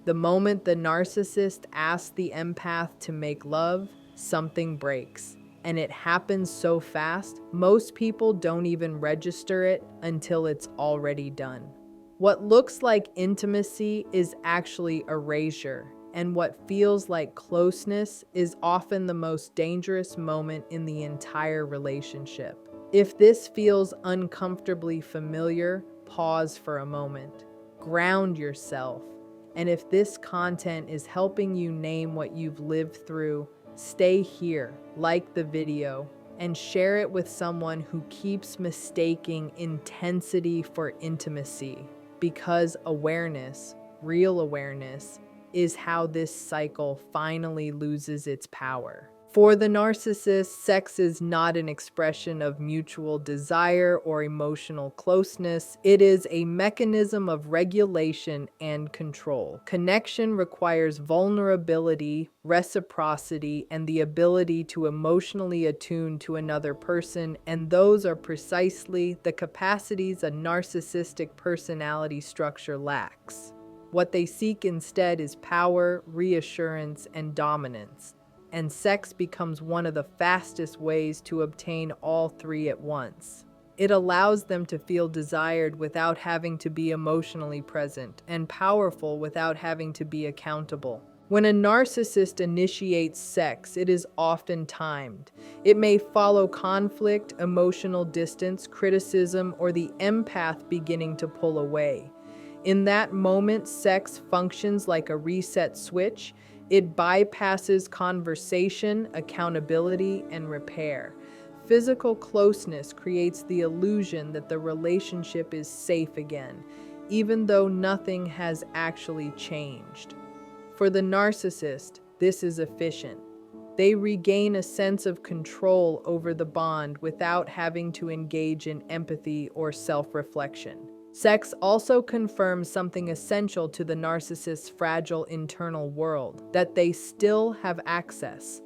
The moment the narcissist asks the empath to make love, something breaks. And it happens so fast, most people don't even register it until it's already done. What looks like intimacy is actually erasure, and what feels like closeness is often the most dangerous moment in the entire relationship. If this feels uncomfortably familiar, pause for a moment. Ground yourself. And if this content is helping you name what you've lived through, stay here, like the video, and share it with someone who keeps mistaking intensity for intimacy. Because awareness, real awareness, is how this cycle finally loses its power. For the narcissist, sex is not an expression of mutual desire or emotional closeness. It is a mechanism of regulation and control. Connection requires vulnerability, reciprocity, and the ability to emotionally attune to another person, and those are precisely the capacities a narcissistic personality structure lacks. What they seek instead is power, reassurance, and dominance. And sex becomes one of the fastest ways to obtain all three at once. It allows them to feel desired without having to be emotionally present, and powerful without having to be accountable. When a narcissist initiates sex, it is often timed. It may follow conflict, emotional distance, criticism, or the empath beginning to pull away. In that moment, sex functions like a reset switch. It bypasses conversation, accountability, and repair. Physical closeness creates the illusion that the relationship is safe again, even though nothing has actually changed. For the narcissist, this is efficient. They regain a sense of control over the bond without having to engage in empathy or self-reflection. Sex also confirms something essential to the narcissist's fragile internal world, that they still have access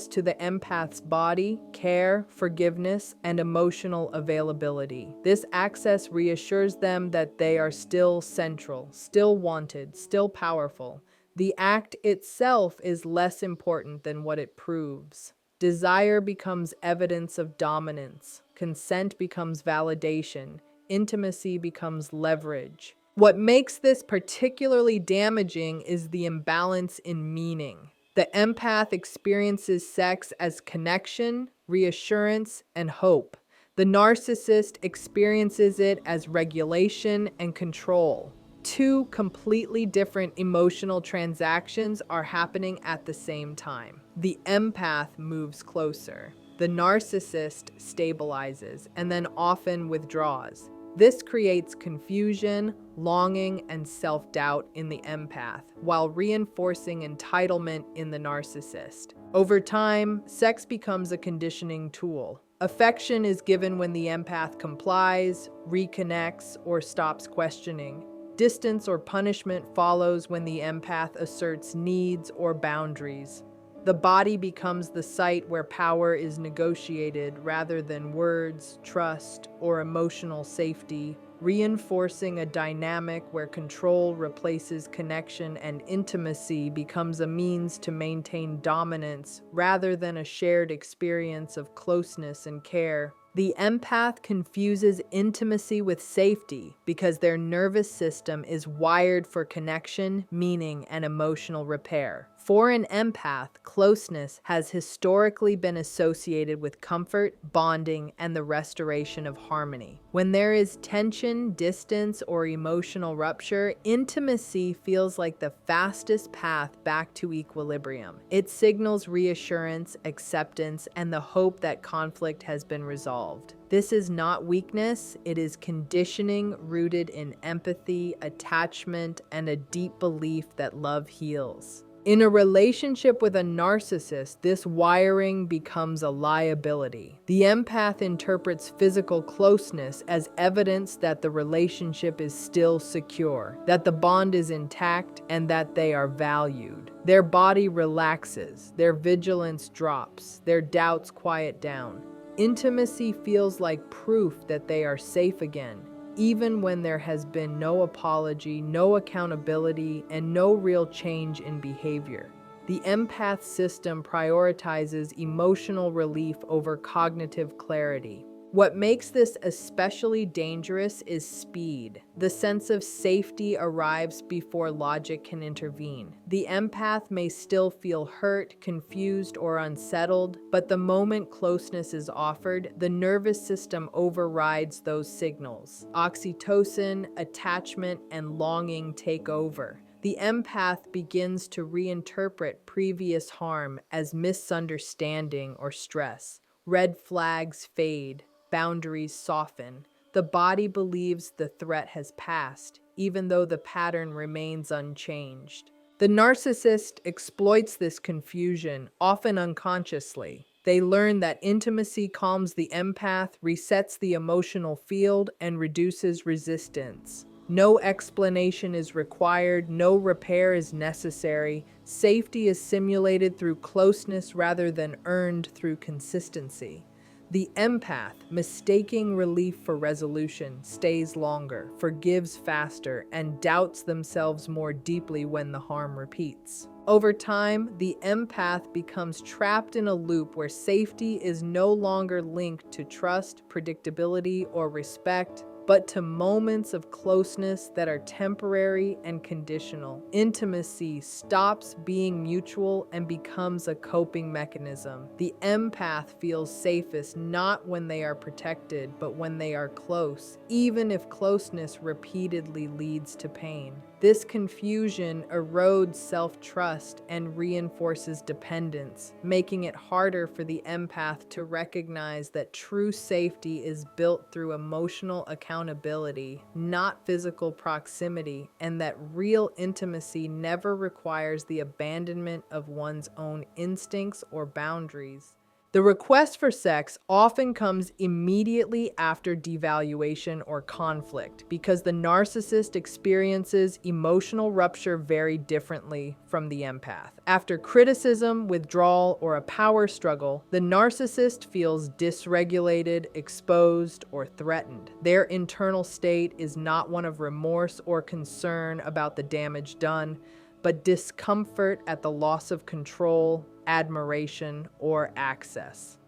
to the empath's body, care, forgiveness, and emotional availability. This access reassures them that they are still central, still wanted, still powerful. The act itself is less important than what it proves. Desire becomes evidence of dominance. Consent becomes validation. Intimacy becomes leverage. What makes this particularly damaging is the imbalance in meaning. The empath experiences sex as connection, reassurance, and hope. The narcissist experiences it as regulation and control. Two completely different emotional transactions are happening at the same time. The empath moves closer. The narcissist stabilizes and then often withdraws. This creates confusion, longing, and self-doubt in the empath, while reinforcing entitlement in the narcissist. Over time, sex becomes a conditioning tool. Affection is given when the empath complies, reconnects, or stops questioning. Distance or punishment follows when the empath asserts needs or boundaries. The body becomes the site where power is negotiated rather than words, trust, or emotional safety, reinforcing a dynamic where control replaces connection and intimacy becomes a means to maintain dominance rather than a shared experience of closeness and care. The empath confuses intimacy with safety because their nervous system is wired for connection, meaning, and emotional repair. For an empath, closeness has historically been associated with comfort, bonding, and the restoration of harmony. When there is tension, distance, or emotional rupture, intimacy feels like the fastest path back to equilibrium. It signals reassurance, acceptance, and the hope that conflict has been resolved. This is not weakness, it is conditioning rooted in empathy, attachment, and a deep belief that love heals. In a relationship with a narcissist, this wiring becomes a liability. The empath interprets physical closeness as evidence that the relationship is still secure, that the bond is intact, and that they are valued. Their body relaxes, their vigilance drops, their doubts quiet down. Intimacy feels like proof that they are safe again. even when there has been no apology, no accountability, and no real change in behavior. The empath system prioritizes emotional relief over cognitive clarity. What makes this especially dangerous is speed. The sense of safety arrives before logic can intervene. The empath may still feel hurt, confused, or unsettled, but the moment closeness is offered, the nervous system overrides those signals. Oxytocin, attachment, and longing take over. The empath begins to reinterpret previous harm as misunderstanding or stress. Red flags fade, boundaries soften. The body believes the threat has passed, even though the pattern remains unchanged. The narcissist exploits this confusion, often unconsciously. They learn that intimacy calms the empath, resets the emotional field, and reduces resistance. No explanation is required, no repair is necessary. Safety is simulated through closeness rather than earned through consistency. The empath, mistaking relief for resolution, stays longer, forgives faster, and doubts themselves more deeply when the harm repeats. Over time, the empath becomes trapped in a loop where safety is no longer linked to trust, predictability, or respect, but to moments of closeness that are temporary and conditional. Intimacy stops being mutual and becomes a coping mechanism. The empath feels safest not when they are protected, but when they are close, even if closeness repeatedly leads to pain. This confusion erodes self-trust and reinforces dependence, making it harder for the empath to recognize that true safety is built through emotional accountability, not physical proximity, and that real intimacy never requires the abandonment of one's own instincts or boundaries. The request for sex often comes immediately after devaluation or conflict because the narcissist experiences emotional rupture very differently from the empath. After criticism, withdrawal, or a power struggle, the narcissist feels dysregulated, exposed, or threatened. Their internal state is not one of remorse or concern about the damage done, but discomfort at the loss of control, admiration, or access.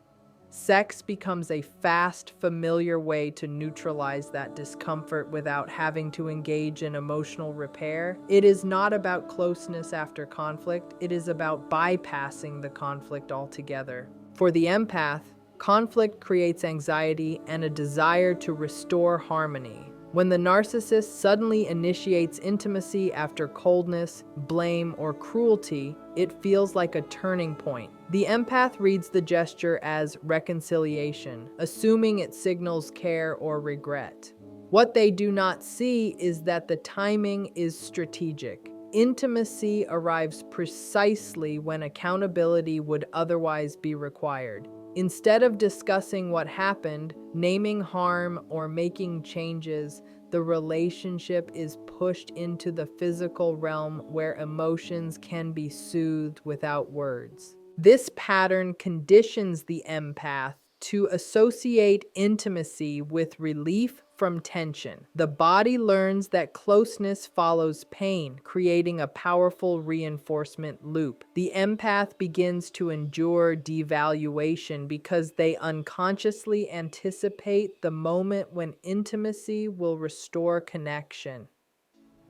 Sex becomes a fast, familiar way to neutralize that discomfort without having to engage in emotional repair. It is not about closeness after conflict, it is about bypassing the conflict altogether. For the empath, conflict creates anxiety and a desire to restore harmony. When the narcissist suddenly initiates intimacy after coldness, blame, or cruelty, it feels like a turning point. The empath reads the gesture as reconciliation, assuming it signals care or regret. What they do not see is that the timing is strategic. Intimacy arrives precisely when accountability would otherwise be required. Instead of discussing what happened, naming harm, or making changes, the relationship is pushed into the physical realm where emotions can be soothed without words. This pattern conditions the empath to associate intimacy with relief from tension. The body learns that closeness follows pain, creating a powerful reinforcement loop. The empath begins to endure devaluation because they unconsciously anticipate the moment when intimacy will restore connection.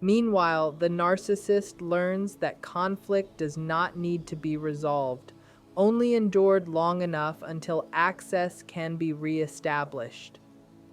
Meanwhile, the narcissist learns that conflict does not need to be resolved, only endured long enough until access can be reestablished.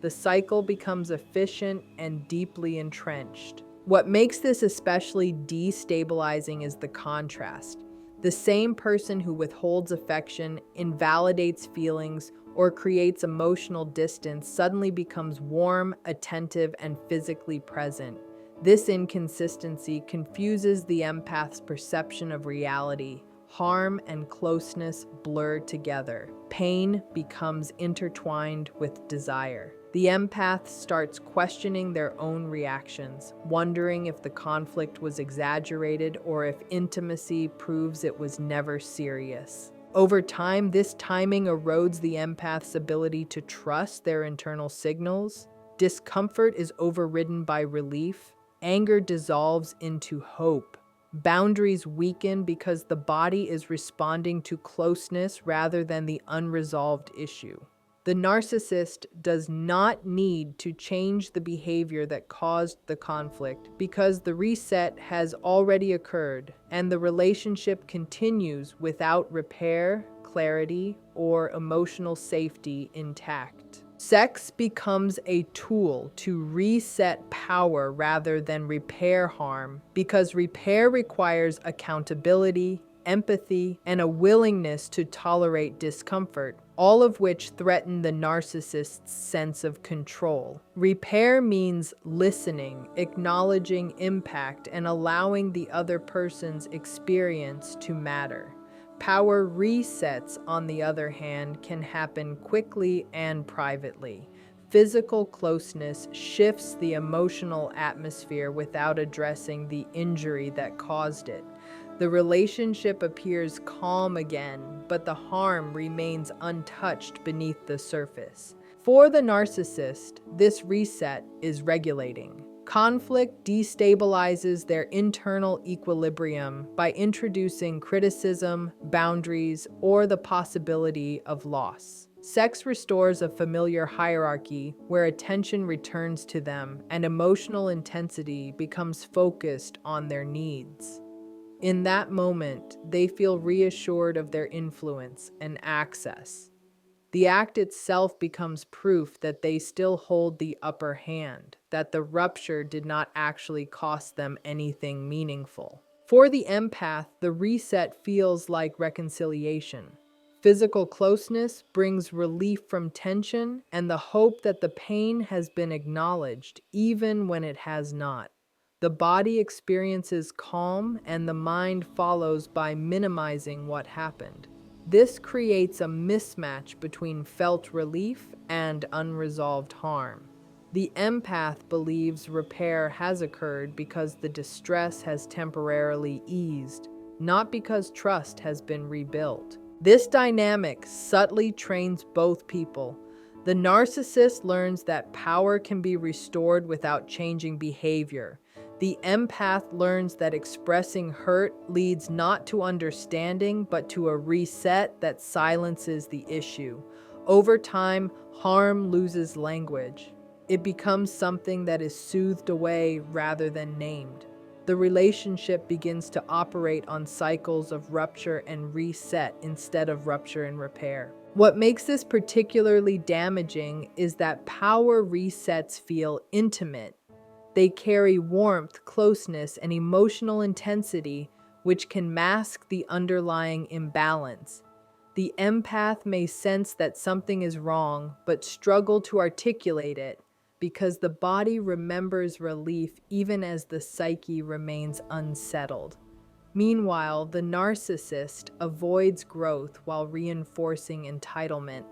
The cycle becomes efficient and deeply entrenched. What makes this especially destabilizing is the contrast. The same person who withholds affection, invalidates feelings, or creates emotional distance suddenly becomes warm, attentive, and physically present. This inconsistency confuses the empath's perception of reality. Harm and closeness blur together. Pain becomes intertwined with desire. The empath starts questioning their own reactions, wondering if the conflict was exaggerated or if intimacy proves it was never serious. Over time, this timing erodes the empath's ability to trust their internal signals. Discomfort is overridden by relief. Anger dissolves into hope. Boundaries weaken because the body is responding to closeness rather than the unresolved issue. The narcissist does not need to change the behavior that caused the conflict because the reset has already occurred and the relationship continues without repair, clarity, or emotional safety intact. Sex becomes a tool to reset power rather than repair harm because repair requires accountability, empathy, and a willingness to tolerate discomfort, all of which threaten the narcissist's sense of control. Repair means listening, acknowledging impact, and allowing the other person's experience to matter. Power resets, on the other hand, can happen quickly and privately. Physical closeness shifts the emotional atmosphere without addressing the injury that caused it. The relationship appears calm again, but the harm remains untouched beneath the surface. For the narcissist, this reset is regulating. Conflict destabilizes their internal equilibrium by introducing criticism, boundaries, or the possibility of loss. Sex restores a familiar hierarchy where attention returns to them and emotional intensity becomes focused on their needs. In that moment, they feel reassured of their influence and access. The act itself becomes proof that they still hold the upper hand, that the rupture did not actually cost them anything meaningful. For the empath, the reset feels like reconciliation. Physical closeness brings relief from tension and the hope that the pain has been acknowledged, even when it has not. The body experiences calm and the mind follows by minimizing what happened. This creates a mismatch between felt relief and unresolved harm. The empath believes repair has occurred because the distress has temporarily eased, not because trust has been rebuilt. This dynamic subtly trains both people. The narcissist learns that power can be restored without changing behavior. The empath learns that expressing hurt leads not to understanding, but to a reset that silences the issue. Over time, harm loses language. It becomes something that is soothed away rather than named. The relationship begins to operate on cycles of rupture and reset instead of rupture and repair. What makes this particularly damaging is that power resets feel intimate. They carry warmth, closeness, and emotional intensity, which can mask the underlying imbalance. The empath may sense that something is wrong, but struggle to articulate it because the body remembers relief even as the psyche remains unsettled. Meanwhile, the narcissist avoids growth while reinforcing entitlement,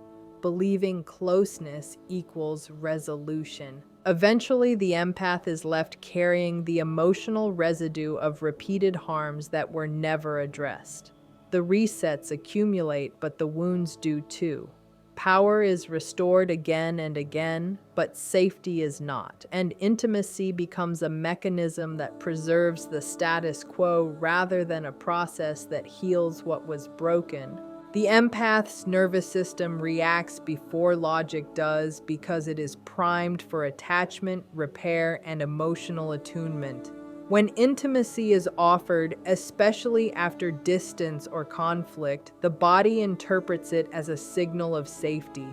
believing closeness equals resolution. Eventually, the empath is left carrying the emotional residue of repeated harms that were never addressed. The resets accumulate, but the wounds do too. Power is restored again and again, but safety is not, and intimacy becomes a mechanism that preserves the status quo rather than a process that heals what was broken. The empath's nervous system reacts before logic does because it is primed for attachment, repair, and emotional attunement. When intimacy is offered, especially after distance or conflict, the body interprets it as a signal of safety.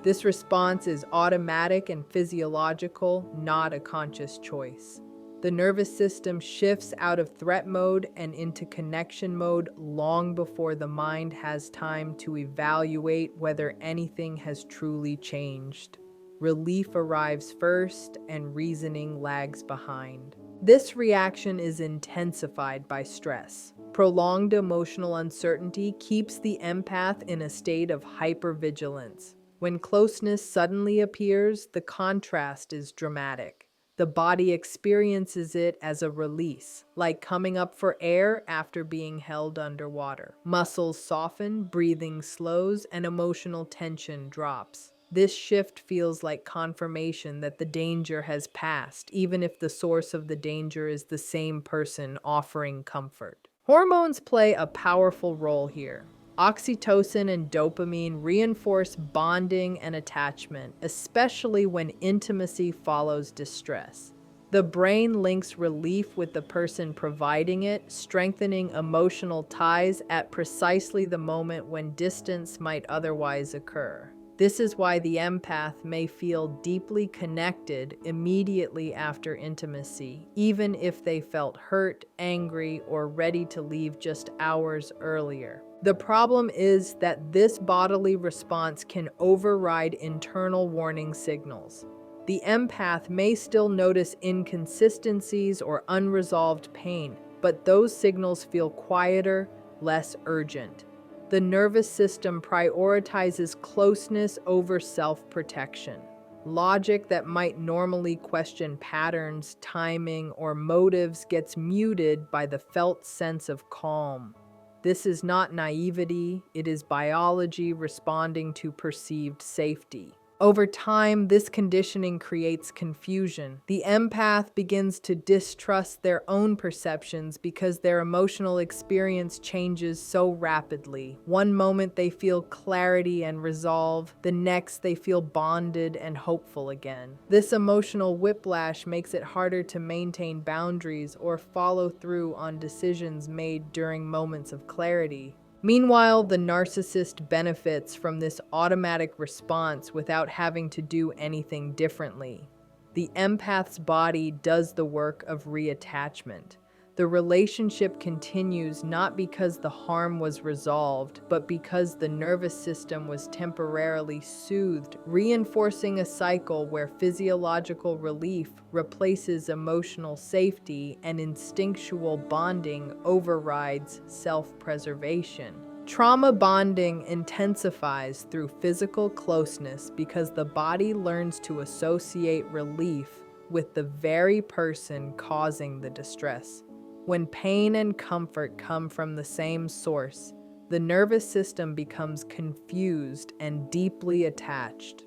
This response is automatic and physiological, not a conscious choice. The nervous system shifts out of threat mode and into connection mode long before the mind has time to evaluate whether anything has truly changed. Relief arrives first and reasoning lags behind. This reaction is intensified by stress. Prolonged emotional uncertainty keeps the empath in a state of hypervigilance. When closeness suddenly appears, the contrast is dramatic. The body experiences it as a release, like coming up for air after being held underwater. Muscles soften, breathing slows, and emotional tension drops. This shift feels like confirmation that the danger has passed, even if the source of the danger is the same person offering comfort. Hormones play a powerful role here. Oxytocin and dopamine reinforce bonding and attachment, especially when intimacy follows distress. The brain links relief with the person providing it, strengthening emotional ties at precisely the moment when distance might otherwise occur. This is why the empath may feel deeply connected immediately after intimacy, even if they felt hurt, angry, or ready to leave just hours earlier. The problem is that this bodily response can override internal warning signals. The empath may still notice inconsistencies or unresolved pain, but those signals feel quieter, less urgent. The nervous system prioritizes closeness over self-protection. Logic that might normally question patterns, timing, or motives gets muted by the felt sense of calm. This is not naivety, it is biology responding to perceived safety. Over time, this conditioning creates confusion. The empath begins to distrust their own perceptions because their emotional experience changes so rapidly. One moment they feel clarity and resolve, the next they feel bonded and hopeful again. This emotional whiplash makes it harder to maintain boundaries or follow through on decisions made during moments of clarity. Meanwhile, the narcissist benefits from this automatic response without having to do anything differently. The empath's body does the work of reattachment. The relationship continues not because the harm was resolved, but because the nervous system was temporarily soothed, reinforcing a cycle where physiological relief replaces emotional safety and instinctual bonding overrides self-preservation. Trauma bonding intensifies through physical closeness because the body learns to associate relief with the very person causing the distress. When pain and comfort come from the same source, the nervous system becomes confused and deeply attached.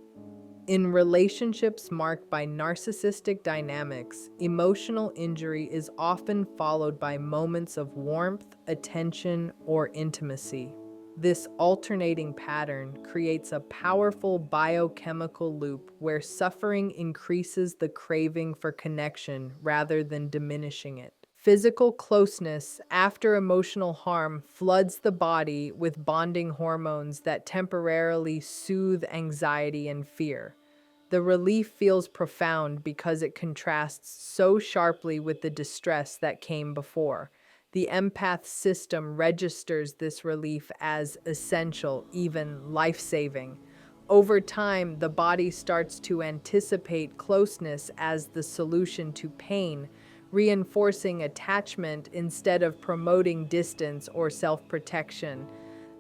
In relationships marked by narcissistic dynamics, emotional injury is often followed by moments of warmth, attention, or intimacy. This alternating pattern creates a powerful biochemical loop where suffering increases the craving for connection rather than diminishing it. Physical closeness after emotional harm floods the body with bonding hormones that temporarily soothe anxiety and fear. The relief feels profound because it contrasts so sharply with the distress that came before. The empath system registers this relief as essential, even life-saving. Over time, the body starts to anticipate closeness as the solution to pain, reinforcing attachment instead of promoting distance or self-protection.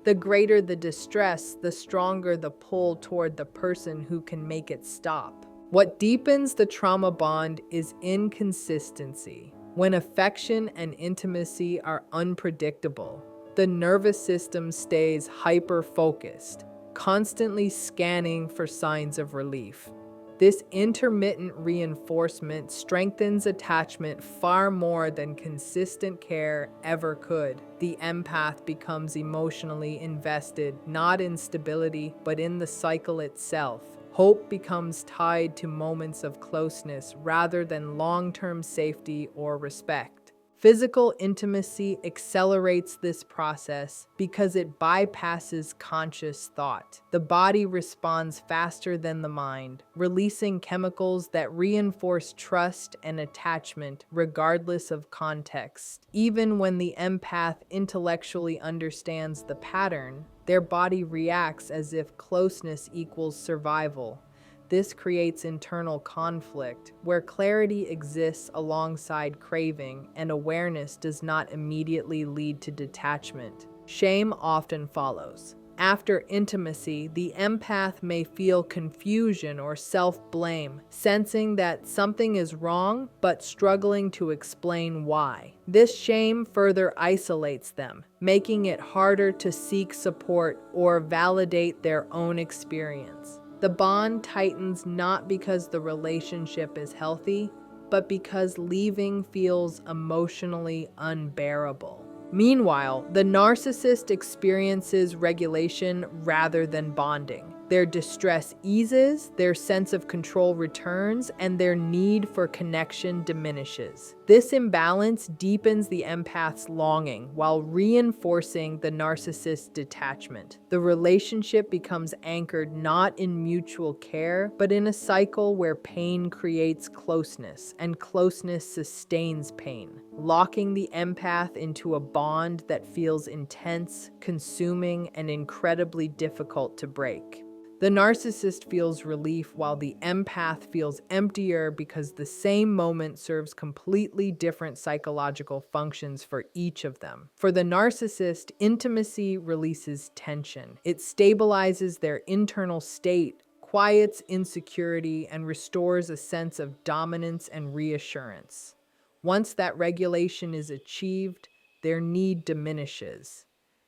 The greater the distress, the stronger the pull toward the person who can make it stop. What deepens the trauma bond is inconsistency. When affection and intimacy are unpredictable, the nervous system stays hyper-focused, constantly scanning for signs of relief. This intermittent reinforcement strengthens attachment far more than consistent care ever could. The empath becomes emotionally invested, not in stability, but in the cycle itself. Hope becomes tied to moments of closeness rather than long-term safety or respect. Physical intimacy accelerates this process because it bypasses conscious thought. The body responds faster than the mind, releasing chemicals that reinforce trust and attachment regardless of context. Even when the empath intellectually understands the pattern, their body reacts as if closeness equals survival. This creates internal conflict, where clarity exists alongside craving and awareness does not immediately lead to detachment. Shame often follows. After intimacy, the empath may feel confusion or self-blame, sensing that something is wrong but struggling to explain why. This shame further isolates them, making it harder to seek support or validate their own experience. The bond tightens not because the relationship is healthy, but because leaving feels emotionally unbearable. Meanwhile, the narcissist experiences regulation rather than bonding. Their distress eases, their sense of control returns, and their need for connection diminishes. This imbalance deepens the empath's longing while reinforcing the narcissist's detachment. The relationship becomes anchored not in mutual care, but in a cycle where pain creates closeness, and closeness sustains pain, locking the empath into a bond that feels intense, consuming, and incredibly difficult to break. The narcissist feels relief while the empath feels emptier because the same moment serves completely different psychological functions for each of them. For the narcissist, intimacy releases tension. It stabilizes their internal state, quiets insecurity, and restores a sense of dominance and reassurance. Once that regulation is achieved, their need diminishes.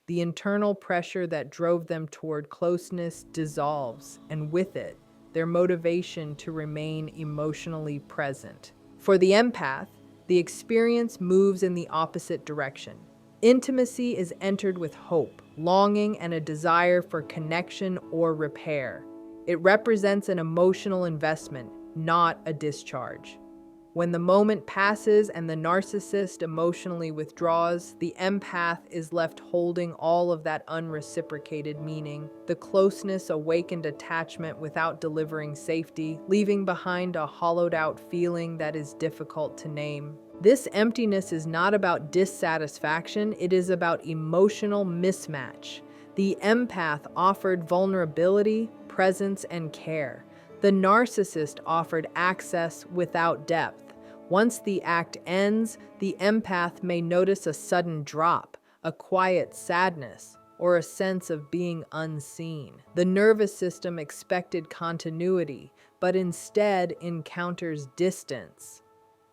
The internal pressure that drove them toward closeness dissolves, and with it, their motivation to remain emotionally present. For the empath, the experience moves in the opposite direction. Intimacy is entered with hope, longing, and a desire for connection or repair. It represents an emotional investment, not a discharge. When the moment passes and the narcissist emotionally withdraws, the empath is left holding all of that unreciprocated meaning, the closeness, awakened attachment without delivering safety, leaving behind a hollowed-out feeling that is difficult to name. This emptiness is not about dissatisfaction, it is about emotional mismatch. The empath offered vulnerability, presence, and care. The narcissist offered access without depth. Once the act ends, the empath may notice a sudden drop, a quiet sadness, or a sense of being unseen. The nervous system expected continuity, but instead encounters distance.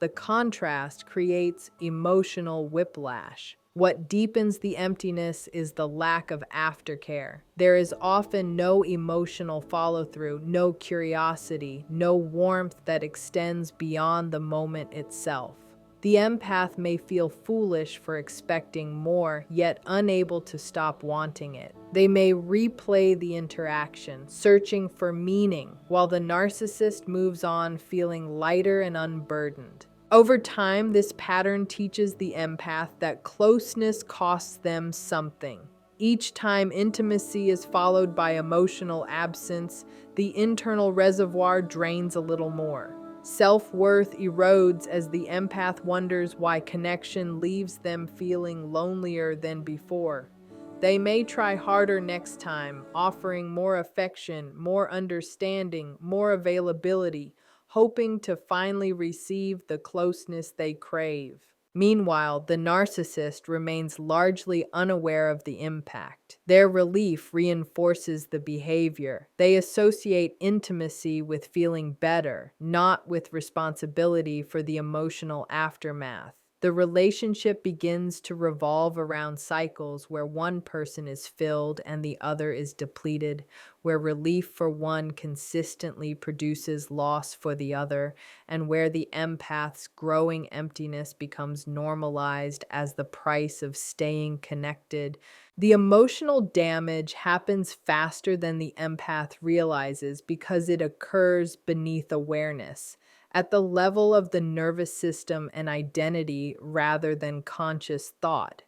The contrast creates emotional whiplash. What deepens the emptiness is the lack of aftercare. There is often no emotional follow-through, no curiosity, no warmth that extends beyond the moment itself. The empath may feel foolish for expecting more, yet unable to stop wanting it. They may replay the interaction, searching for meaning, while the narcissist moves on feeling lighter and unburdened. Over time, this pattern teaches the empath that closeness costs them something. Each time intimacy is followed by emotional absence, the internal reservoir drains a little more. Self-worth erodes as the empath wonders why connection leaves them feeling lonelier than before. They may try harder next time, offering more affection, more understanding, more availability, hoping to finally receive the closeness they crave. Meanwhile, the narcissist remains largely unaware of the impact. Their relief reinforces the behavior. They associate intimacy with feeling better, not with responsibility for the emotional aftermath. The relationship begins to revolve around cycles where one person is filled and the other is depleted, where relief for one consistently produces loss for the other, and where the empath's growing emptiness becomes normalized as the price of staying connected. The emotional damage happens faster than the empath realizes because it occurs beneath awareness, at the level of the nervous system and identity rather than conscious thought.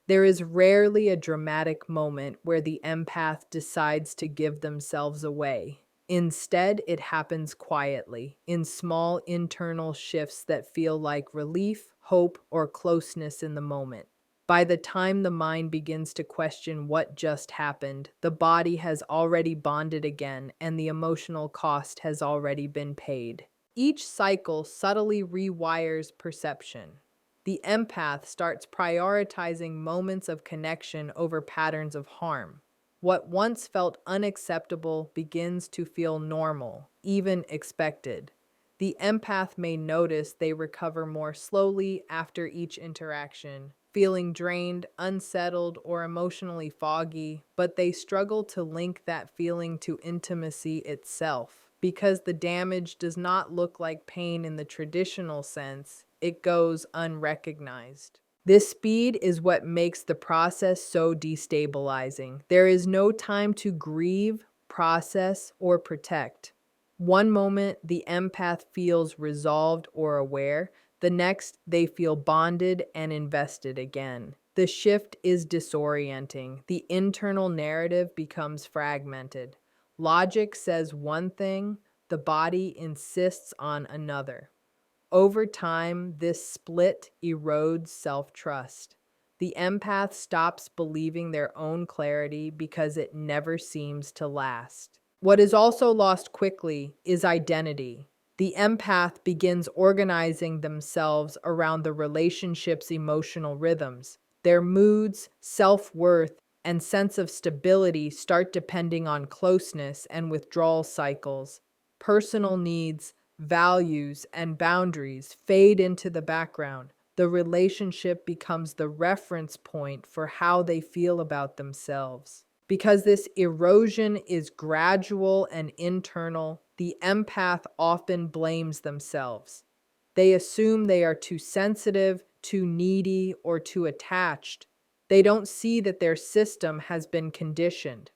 There is rarely a dramatic moment where the empath decides to give themselves away. Instead, it happens quietly, in small internal shifts that feel like relief, hope, or closeness in the moment. By the time the mind begins to question what just happened, the body has already bonded again, and the emotional cost has already been paid. Each cycle subtly rewires perception. The empath starts prioritizing moments of connection over patterns of harm. What once felt unacceptable begins to feel normal, even expected. The empath may notice they recover more slowly after each interaction, feeling drained, unsettled, or emotionally foggy, but they struggle to link that feeling to intimacy itself. Because the damage does not look like pain in the traditional sense, it goes unrecognized. This speed is what makes the process so destabilizing. There is no time to grieve, process, or protect. One moment, the empath feels resolved or aware. The next, they feel bonded and invested again. The shift is disorienting. The internal narrative becomes fragmented. Logic says one thing, the body insists on another. Over time, this split erodes self-trust. The empath stops believing their own clarity because it never seems to last. What is also lost quickly is identity. The empath begins organizing themselves around the relationship's emotional rhythms. Their moods, self-worth, and sense of stability start depending on closeness and withdrawal cycles. Personal needs, values, and boundaries fade into the background. The relationship becomes the reference point for how they feel about themselves. Because this erosion is gradual and internal, the empath often blames themselves. They assume they are too sensitive, too needy, or too attached. They don't see that their system has been conditioned.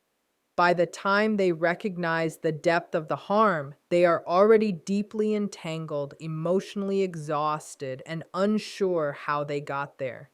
By the time they recognize the depth of the harm, they are already deeply entangled, emotionally exhausted, and unsure how they got there.